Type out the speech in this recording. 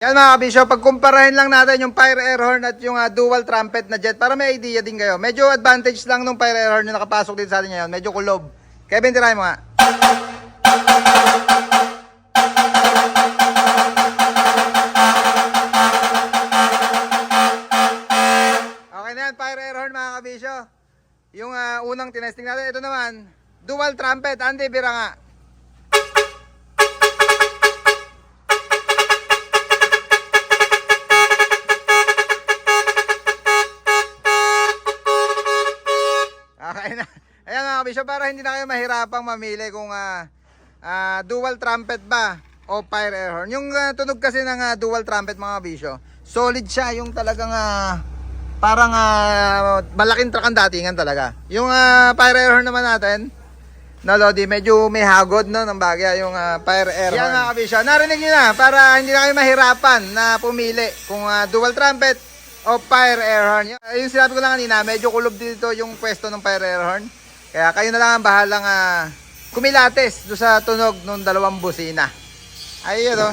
Yan mga kabisyo, pagkumparahin lang natin yung fire air horn at yung dual trumpet na jet para may idea din kayo. Medyo advantage lang nung fire air horn na nakapasok dito sa atin ngayon. Medyo kulob. Kevin, tirahin mo nga. Okay na yan, fire air horn mga kabisyo. Yung unang tinesting natin, ito naman, dual trumpet. Andy, bira nga. Okay na. Ayan mga kabisyo, para hindi na kayo mahirapang mamili kung dual trumpet ba o fire air horn. Yung tunog kasi ng dual trumpet mga kabisyo, solid siya. Yung talagang parang malaking truck ang datingan talaga. Yung fire air horn naman natin, na Lodi, medyo may hagod no, ng bagay yung fire air horn. Yan mga kabisyo, narinig nyo na para hindi na kayo mahirapan na pumili kung dual trumpet o fire air horn. Yung sinabi ko lang kanina, medyo kulob dito yung pwesto ng fire air horn. Kaya kayo na lang ang bahalang kumilates do sa tunog ng dalawang busina. Ayun o.